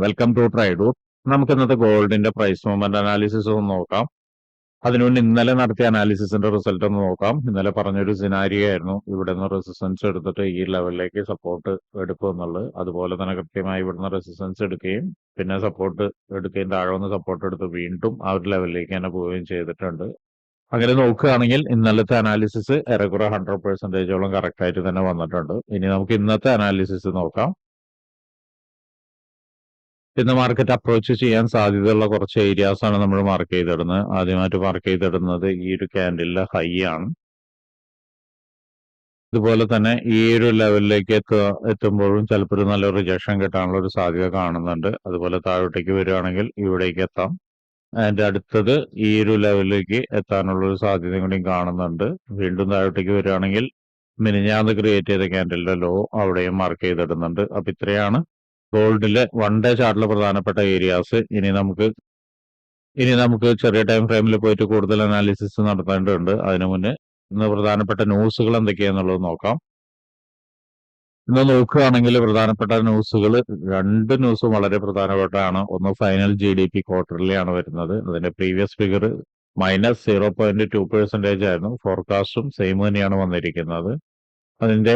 Welcome to ട്രൈഡൂട്ട്. നമുക്ക് ഇന്നത്തെ ഗോൾഡിന്റെ പ്രൈസ് മൂവ്മെന്റ് അനാലിസിസ് ഒന്ന് നോക്കാം. അതിനുവേണ്ടി ഇന്നലെ നടത്തിയ അനാലിസിസിന്റെ റിസൾട്ട് ഒന്ന് നോക്കാം. ഇന്നലെ പറഞ്ഞൊരു സിനാരിയോ ആയിരുന്നു ഇവിടെ നിന്ന് റെസിസ്റ്റൻസ് എടുത്തിട്ട് ഈ ലെവലിലേക്ക് സപ്പോർട്ട് എടുക്കും എന്നുള്ളത്. അതുപോലെ തന്നെ കൃത്യമായി ഇവിടുന്ന് റെസിസ്റ്റൻസ് എടുക്കുകയും പിന്നെ സപ്പോർട്ട് എടുക്കുകയും താഴെ വന്ന് സപ്പോർട്ട് എടുത്ത് വീണ്ടും ആ ഒരു ലെവലിലേക്ക് തന്നെ പോവുകയും ചെയ്തിട്ടുണ്ട്. അങ്ങനെ നോക്കുകയാണെങ്കിൽ ഇന്നലത്തെ അനാലിസിസ് ഏറെക്കുറെ 100% കറക്റ്റ് ആയിട്ട് തന്നെ വന്നിട്ടുണ്ട്. ഇനി നമുക്ക് ഇന്നത്തെ അനാലിസിസ് നോക്കാം. ഇന്ന് മാർക്കറ്റ് അപ്രോച്ച് ചെയ്യാൻ സാധ്യതയുള്ള കുറച്ച് ഏരിയാസ് ആണ് നമ്മൾ മാർക്ക് ചെയ്തിടുന്നത്. ആദ്യമായിട്ട് മാർക്ക് ചെയ്തിടുന്നത് ഈ ഒരു ക്യാൻഡിലെ ഹൈ ആണ്. ഇതുപോലെ തന്നെ ഈ ഒരു ലെവലിലേക്ക് എത്തുമ്പോഴും ചിലപ്പോൾ ഒരു നല്ല റിജക്ഷൻ കിട്ടാനുള്ള ഒരു സാധ്യത കാണുന്നുണ്ട്. അതുപോലെ താഴോട്ടേക്ക് വരികയാണെങ്കിൽ ഇവിടേക്ക് എത്താം. അതിന്റെ അടുത്തത് ഈ ഒരു ലെവലിലേക്ക് എത്താനുള്ള ഒരു സാധ്യത കൂടി കാണുന്നുണ്ട്. വീണ്ടും താഴോട്ടേക്ക് വരികയാണെങ്കിൽ മിനിഞ്ഞാന്ന് ക്രിയേറ്റ് ചെയ്ത ക്യാൻഡലിന്റെ ലോ അവിടെയും മാർക്ക് ചെയ്തിടുന്നുണ്ട്. അപ്പൊ ഇത്രയാണ് ഗോൾഡിലെ വൺ ഡേ ചാർട്ടിലെ പ്രധാനപ്പെട്ട ഏരിയാസ്. ഇനി നമുക്ക് ചെറിയ ടൈം ഫ്രെയിമിൽ പോയിട്ട് കൂടുതൽ അനാലിസിസ് നടത്തേണ്ടതുണ്ട്. അതിനു മുന്നേ ഇന്ന് പ്രധാനപ്പെട്ട ന്യൂസുകൾ എന്തൊക്കെയാന്നുള്ളത് നോക്കാം. ഇന്ന് നോക്കുകയാണെങ്കിൽ പ്രധാനപ്പെട്ട ന്യൂസുകൾ രണ്ട് ന്യൂസും വളരെ പ്രധാനപ്പെട്ടതാണ്. ഒന്ന് ഫൈനൽ GDP ക്വാർട്ടർലി ആണ് വരുന്നത്. അതിന്റെ പ്രീവിയസ് ഫിഗർ -0.2% ആയിരുന്നു. ഫോർകാസ്റ്റും സെയിം തന്നെയാണ് വന്നിരിക്കുന്നത്. അതിന്റെ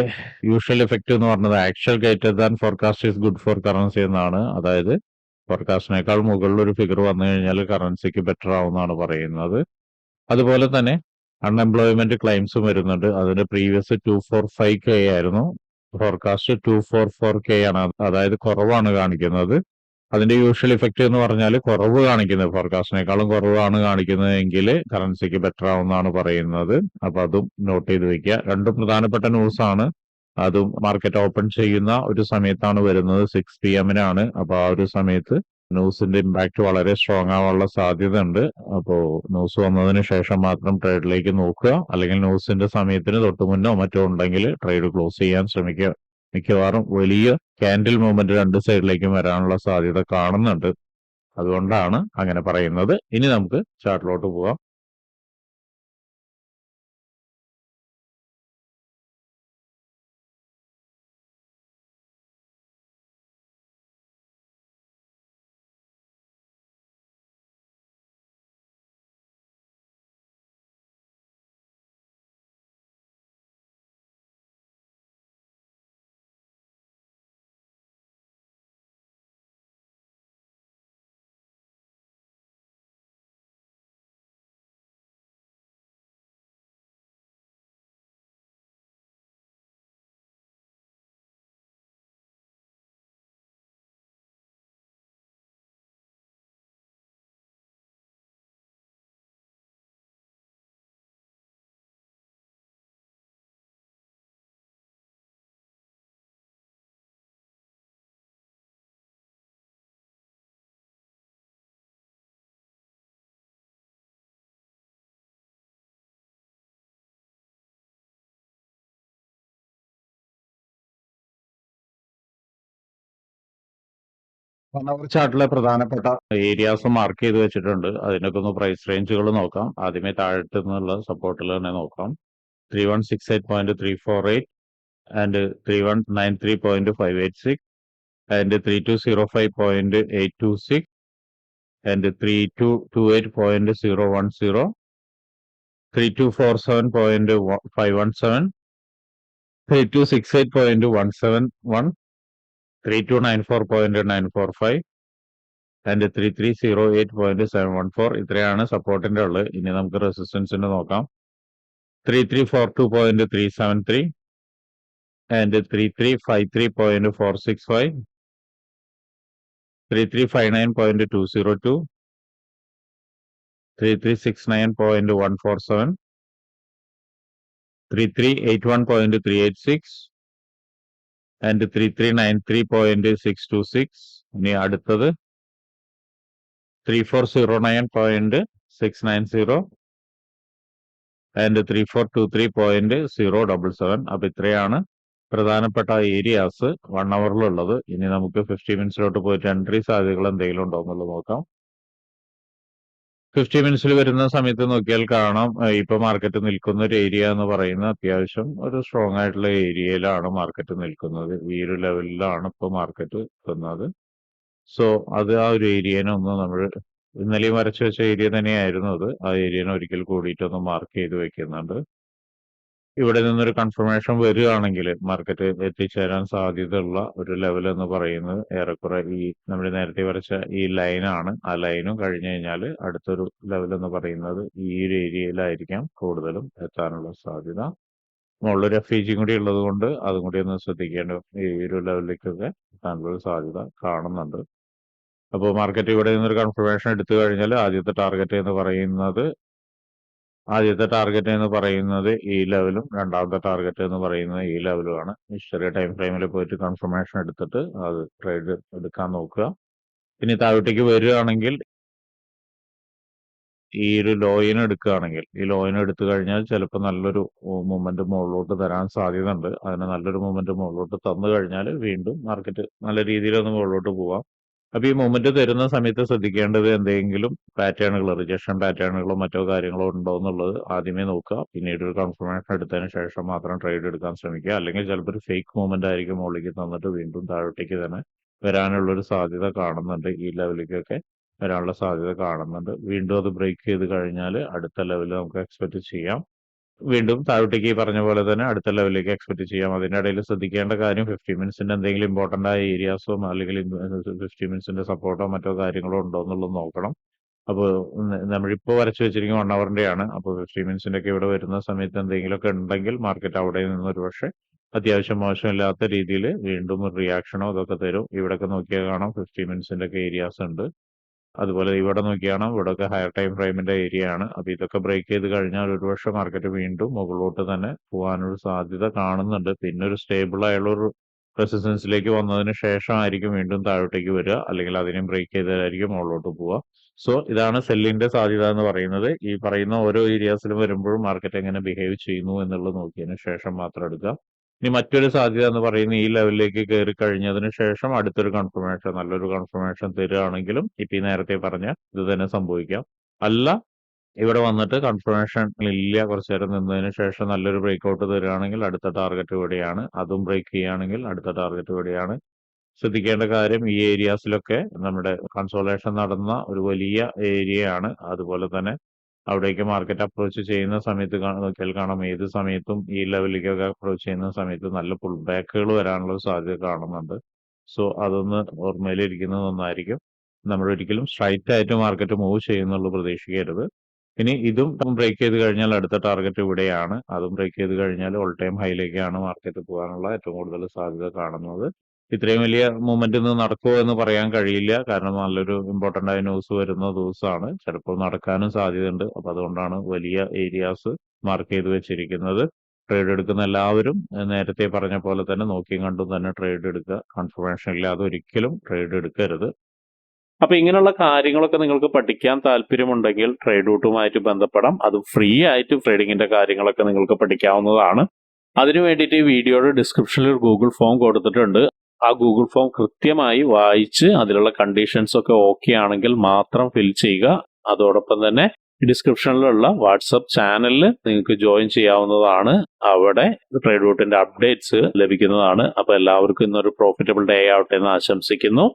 യൂഷ്വൽ ഇഫക്റ്റ് എന്ന് പറഞ്ഞത് actual greater than forecast is good for currency എന്നാണ്. അതായത് ഫോർകാസ്റ്റിനേക്കാൾ മുകളിൽ ഒരു ഫിഗർ വന്നു കഴിഞ്ഞാൽ കറൻസിക്ക് ബെറ്റർ ആവുമെന്നാണ് പറയുന്നത്. അതുപോലെ തന്നെ അൺഎംപ്ലോയ്മെന്റ് ക്ലെയിംസും വരുന്നുണ്ട്. അതിന്റെ പ്രീവിയസ് 245K ആയിരുന്നു. ഫോർകാസ്റ്റ് 244K ആണ്. അതായത് കുറവാണ് കാണിക്കുന്നത്. അതിന്റെ യൂഷ്വൽ ഇഫക്റ്റ് എന്ന് പറഞ്ഞാൽ കുറവ് കാണിക്കുന്നത് ഫോർകാസ്റ്റിനേക്കാളും കുറവാണ് കാണിക്കുന്നതെങ്കിൽ കറൻസിക്ക് ബെറ്റർ ആവുമെന്നാണ് പറയുന്നത്. അപ്പൊ അതും നോട്ട് ചെയ്ത് വെക്കുക. രണ്ടും പ്രധാനപ്പെട്ട ന്യൂസ് ആണ്. അതും മാർക്കറ്റ് ഓപ്പൺ ചെയ്യുന്ന ഒരു സമയത്താണ് വരുന്നത്. 6 PM അപ്പൊ ആ ഒരു സമയത്ത് ന്യൂസിന്റെ ഇമ്പാക്ട് വളരെ സ്ട്രോങ് ആവാനുള്ള സാധ്യത ഉണ്ട്. അപ്പോ ന്യൂസ് വന്നതിന് ശേഷം മാത്രം ട്രേഡിലേക്ക് നോക്കുക. അല്ലെങ്കിൽ ന്യൂസിന്റെ സമയത്തിന് തൊട്ട് മുന്നോ മറ്റോ ഉണ്ടെങ്കിൽ ട്രേഡ് ക്ലോസ് ചെയ്യാൻ ശ്രമിക്കുക. മിക്കവാറും വലിയ ക്യാൻഡിൽ മൂവ്മെന്റ് രണ്ട് സൈഡിലേക്കും വരാനുള്ള സാധ്യത കാണുന്നുണ്ട്. അതുകൊണ്ടാണ് അങ്ങനെ പറയുന്നത്. ഇനി നമുക്ക് ചാർട്ടിലോട്ട് പോവാം. അവർ ചാർട്ടിലെ പ്രധാനപ്പെട്ട ഏരിയാസ് മാർക്ക് ചെയ്ത് വെച്ചിട്ടുണ്ട്. അതിനൊക്കെ ഒന്ന് പ്രൈസ് റേഞ്ചുകൾ നോക്കാം. ആദ്യമേ താഴത്ത് നിന്നുള്ള സപ്പോർട്ടിൽ തന്നെ നോക്കാം. 3168.348 ആൻഡ് 3193.586 ആൻഡ് 3205.826 ആൻഡ് 3228.010 3247.517 3268.171 3294.945 ആൻഡ് 3308.714 ഇത്രയാണ് സപ്പോർട്ടിന്റെ ഉള്ളത്. ഇനി നമുക്ക് റെസിസ്റ്റൻസിന്റെ നോക്കാം. 3342.373 ആൻഡ് 3353.465 3359.202 3369.147 3381.386 ആൻഡ് 3393.626. ഇനി അടുത്തത് 3409.690 ആൻഡ് 3423.077. അപ്പൊ ഇത്രയാണ് പ്രധാനപ്പെട്ട ഏരിയാസ് 1 അവറിലുള്ളത്. ഇനി നമുക്ക് 50 മിനിറ്റ്സിലോട്ട് പോയിട്ട് എൻട്രി സാധ്യതകൾ എന്തെങ്കിലും ഉണ്ടോ എന്നുള്ളത് നോക്കാം. 50 മിനിറ്റ്സിൽ വരുന്ന സമയത്ത് നോക്കിയാൽ കാണാം ഇപ്പൊ മാർക്കറ്റ് നിൽക്കുന്ന ഒരു ഏരിയ എന്ന് പറയുന്നത് അത്യാവശ്യം ഒരു സ്ട്രോങ് ആയിട്ടുള്ള ഏരിയയിലാണ് മാർക്കറ്റ് നിൽക്കുന്നത്. ഈ ഒരു ലെവലിലാണ് ഇപ്പൊ മാർക്കറ്റ് എത്തുന്നത്. സോ അത് ആ ഒരു ഏരിയനെ ഒന്ന് നമ്മൾ ഇന്നലെയും വരച്ചു വെച്ച ഏരിയ തന്നെയായിരുന്നു അത്. ആ ഏരിയനെ ഒരിക്കൽ കൂടിയിട്ടൊന്ന് മാർക്ക് ചെയ്ത് വെക്കുന്നുണ്ട്. ഇവിടെ നിന്നൊരു കൺഫർമേഷൻ വരികയാണെങ്കിൽ മാർക്കറ്റ് എത്തിച്ചേരാൻ സാധ്യതയുള്ള ഒരു ലെവൽ എന്ന് പറയുന്നത് ഏറെക്കുറെ ഈ നമ്മൾ നേരത്തെ വരച്ച ഈ ലൈനാണ്. ആ ലൈനും കഴിഞ്ഞു കഴിഞ്ഞാൽ അടുത്തൊരു ലെവൽ എന്ന് പറയുന്നത് ഈ ഒരു ഏരിയയിലായിരിക്കാം കൂടുതലും എത്താനുള്ള സാധ്യത. മുകളിലൊരു FEG കൂടി ഉള്ളത് കൊണ്ട് അതും കൂടി ഒന്ന് ശ്രദ്ധിക്കേണ്ട. ഈ ഒരു ലെവലിലേക്കൊക്കെ എത്താനുള്ള സാധ്യത കാണുന്നുണ്ട്. അപ്പോൾ മാർക്കറ്റ് ഇവിടെ നിന്നൊരു കൺഫർമേഷൻ എടുത്തു കഴിഞ്ഞാൽ ആദ്യത്തെ ടാർഗറ്റ് എന്ന് പറയുന്നത് ഈ ലെവലും രണ്ടാമത്തെ ടാർഗറ്റ് എന്ന് പറയുന്നത് ഈ ലെവലുമാണ്. ചെറിയ ടൈം ഫ്രെയിമിൽ പോയിട്ട് കൺഫർമേഷൻ എടുത്തിട്ട് അത് ട്രേഡ് എടുക്കാൻ നോക്കുക. ഇനി താഴോട്ടേക്ക് വരികയാണെങ്കിൽ ഈ ഒരു ലോയിന് എടുക്കുകയാണെങ്കിൽ ഈ ലോയിന് എടുത്തു കഴിഞ്ഞാൽ ചിലപ്പോൾ നല്ലൊരു മൂവ്മെന്റ് മുകളിലോട്ട് തരാൻ സാധ്യതയുണ്ട്. അതിന് നല്ലൊരു മൂവ്മെന്റ് മുകളിലോട്ട് തന്നു കഴിഞ്ഞാൽ വീണ്ടും മാർക്കറ്റ് നല്ല രീതിയിലൊന്ന് മുകളിലോട്ട് പോവാം. അപ്പൊ ഈ മൂവ്മെന്റ് തരുന്ന സമയത്ത് ശ്രദ്ധിക്കേണ്ടത് എന്തെങ്കിലും പാറ്റേണുകൾ റിജക്ഷൻ പാറ്റേണുകളോ മറ്റോ കാര്യങ്ങളോ ഉണ്ടോ എന്നുള്ളത് ആദ്യമേ നോക്കുക. പിന്നീട് ഒരു കൺഫർമേഷൻ എടുത്തതിന് ശേഷം മാത്രം ട്രേഡ് എടുക്കാൻ ശ്രമിക്കുക. അല്ലെങ്കിൽ ചിലപ്പോൾ ഒരു ഫേക്ക് മൂവ്മെന്റ് ആയിരിക്കും മുകളിലേക്ക് തന്നിട്ട് വീണ്ടും താഴോട്ടേക്ക് തന്നെ വരാനുള്ള ഒരു സാധ്യത കാണുന്നുണ്ട്. ഈ ലെവലിലേക്കൊക്കെ വരാനുള്ള സാധ്യത കാണുന്നുണ്ട്. വീണ്ടും അത് ബ്രേക്ക് ചെയ്ത് കഴിഞ്ഞാൽ അടുത്ത ലെവൽ നമുക്ക് എക്സ്പെക്ട് ചെയ്യാം. വീണ്ടും താഴോട്ടേക്ക് ഈ പറഞ്ഞ പോലെ തന്നെ അടുത്ത ലെവലിലേക്ക് എക്സ്പെക്ട് ചെയ്യാം. അതിന്റെ ഇടയിൽ ശ്രദ്ധിക്കേണ്ട കാര്യം 50 മിനിറ്റ്സിന്റെ എന്തെങ്കിലും ഇമ്പോർട്ടന്റ് ആയ ഏരിയാസോ അല്ലെങ്കിൽ 50 മിനിറ്റ്സിന്റെ സപ്പോർട്ടോ മറ്റോ കാര്യങ്ങളോ ഉണ്ടോ എന്നുള്ളത് നോക്കണം. അപ്പോൾ നമ്മളിപ്പോൾ വരച്ചു വെച്ചിരിക്കുന്ന 1 അവറിന്റെയാണ്. അപ്പോൾ 50 മിനിറ്റ്സിന്റെ ഒക്കെ ഇവിടെ വരുന്ന സമയത്ത് എന്തെങ്കിലുമൊക്കെ ഉണ്ടെങ്കിൽ മാർക്കറ്റ് അവിടെ നിന്ന് ഒരു പക്ഷേ അത്യാവശ്യം മോശമില്ലാത്ത രീതിയിൽ വീണ്ടും ഒരു റിയാക്ഷനോ അതൊക്കെ തരും. ഇവിടെയൊക്കെ നോക്കിയാൽ കാണാം 50 മിനിറ്റ്സിന്റെ ഒക്കെ ഏരിയാസ് ഉണ്ട്. അതുപോലെ ഇവിടെ നോക്കിയാണ് ഇവിടെയൊക്കെ ഹയർ ടൈം ഫ്രെയിമിന്റെ ഏരിയ ആണ്. അപ്പൊ ഇതൊക്കെ ബ്രേക്ക് ചെയ്ത് കഴിഞ്ഞാൽ ഒരുപക്ഷെ മാർക്കറ്റ് വീണ്ടും മുകളിലോട്ട് തന്നെ പോകാനൊരു സാധ്യത കാണുന്നുണ്ട്. പിന്നെ ഒരു സ്റ്റേബിൾ ആയുള്ള ഒരു റെസിസ്റ്റൻസിലേക്ക് വന്നതിന് ശേഷമായിരിക്കും വീണ്ടും താഴോട്ടേക്ക് വരിക, അല്ലെങ്കിൽ അതിനെയും ബ്രേക്ക് ചെയ്തായിരിക്കും മുകളിലോട്ട് പോവുക. സോ ഇതാണ് സെല്ലിന്റെ സാധ്യത എന്ന് പറയുന്നത്. ഈ പറയുന്ന ഓരോ ഏരിയാസിലും വരുമ്പോഴും മാർക്കറ്റ് എങ്ങനെ ബിഹേവ് ചെയ്യുന്നു എന്നുള്ളത് നോക്കിയതിന് ശേഷം മാത്രം എടുക്കുക. ഇനി മറ്റൊരു സാധ്യത എന്ന് പറയുന്നത് ഈ ലെവലിലേക്ക് കയറി കഴിഞ്ഞതിന് ശേഷം അടുത്തൊരു കൺഫർമേഷൻ നല്ലൊരു കൺഫർമേഷൻ തരികയാണെങ്കിലും ഇപ്പൊ ഈ നേരത്തെ പറഞ്ഞ ഇത് തന്നെ സംഭവിക്കാം. അല്ല ഇവിടെ വന്നിട്ട് കൺഫർമേഷൻ ഇല്ല, കുറച്ചു നേരം നിന്നതിന് ശേഷം നല്ലൊരു ബ്രേക്ക്ഔട്ട് തരികയാണെങ്കിൽ അടുത്ത ടാർഗറ്റ് ഇവിടെയാണ്. അതും ബ്രേക്ക് ചെയ്യുകയാണെങ്കിൽ അടുത്ത ടാർഗറ്റ് ഇവിടെയാണ്. ശ്രദ്ധിക്കേണ്ട കാര്യം ഈ ഏരിയാസിലൊക്കെ നമ്മുടെ കൺസോളേഷൻ നടന്ന ഒരു വലിയ ഏരിയയാണ്. അതുപോലെ തന്നെ അവിടേക്ക് മാർക്കറ്റ് അപ്രോച്ച് ചെയ്യുന്ന സമയത്ത് നോക്കിയാൽ കാണാം ഏത് സമയത്തും ഈ ലെവലിലേക്കൊക്കെ അപ്രോച്ച് ചെയ്യുന്ന സമയത്ത് നല്ല പുൾ ബാക്കുകൾ വരാനുള്ള സാധ്യത കാണുന്നുണ്ട്. സോ അതൊന്ന് ഓർമ്മയിലിരിക്കുന്നത് നന്നായിരിക്കും. നമ്മൾ ഒരിക്കലും സ്ട്രൈറ്റ് ആയിട്ട് മാർക്കറ്റ് മൂവ് ചെയ്യുന്നുള്ള പ്രതീക്ഷിക്കരുത്. ഇനി ഇതും ബ്രേക്ക് ചെയ്ത് കഴിഞ്ഞാൽ അടുത്ത ടാർഗറ്റ് ഇവിടെയാണ്. അതും ബ്രേക്ക് ചെയ്ത് കഴിഞ്ഞാൽ ഓൾ ടൈം ഹൈയിലേക്കാണ് മാർക്കറ്റ് പോകാനുള്ള ഏറ്റവും കൂടുതൽ സാധ്യത കാണുന്നത്. ഇത്രയും വലിയ മൂവ്മെന്റ് ഇന്ന് നടക്കുമോ എന്ന് പറയാൻ കഴിയില്ല. കാരണം നല്ലൊരു ഇമ്പോർട്ടന്റ് ആയ ന്യൂസ് വരുന്ന ദിവസമാണ്. ചിലപ്പോൾ നടക്കാനും സാധ്യതയുണ്ട്. അപ്പൊ അതുകൊണ്ടാണ് വലിയ ഏരിയാസ് മാർക്ക് ചെയ്ത് വെച്ചിരിക്കുന്നത്. ട്രേഡ് എടുക്കുന്ന എല്ലാവരും നേരത്തെ പറഞ്ഞ പോലെ തന്നെ നോക്കിയും കണ്ടും തന്നെ ട്രേഡ് എടുക്കുക. കൺഫർമേഷൻ ഇല്ലാതെ ഒരിക്കലും ട്രേഡ് എടുക്കരുത്. അപ്പൊ ഇങ്ങനെയുള്ള കാര്യങ്ങളൊക്കെ നിങ്ങൾക്ക് പഠിക്കാൻ താല്പര്യമുണ്ടെങ്കിൽ ട്രേഡ് റൂട്ടുമായിട്ട് ബന്ധപ്പെടാം. അത് ഫ്രീ ആയിട്ട് ട്രേഡിങ്ങിന്റെ കാര്യങ്ങളൊക്കെ നിങ്ങൾക്ക് പഠിക്കാവുന്നതാണ്. അതിനു വേണ്ടിയിട്ട് ഈ വീഡിയോയുടെ ഡിസ്ക്രിപ്ഷനിൽ ഒരു ഗൂഗിൾ ഫോം കൊടുത്തിട്ടുണ്ട്. ആ ഗൂഗിൾ ഫോം കൃത്യമായി വായിച്ച് അതിലുള്ള കണ്ടീഷൻസ് ഒക്കെ ഓക്കെ ആണെങ്കിൽ മാത്രം ഫിൽ ചെയ്യുക. അതോടൊപ്പം തന്നെ ഡിസ്ക്രിപ്ഷനിലുള്ള വാട്സപ്പ് ചാനലിൽ നിങ്ങൾക്ക് ജോയിൻ ചെയ്യാവുന്നതാണ്. അവിടെ ട്രേഡ് റൂട്ടിന്റെ അപ്ഡേറ്റ്സ് ലഭിക്കുന്നതാണ്. അപ്പൊ എല്ലാവർക്കും ഇന്നൊരു പ്രോഫിറ്റബിൾ ഡേ ആവട്ടെ എന്ന് ആശംസിക്കുന്നു.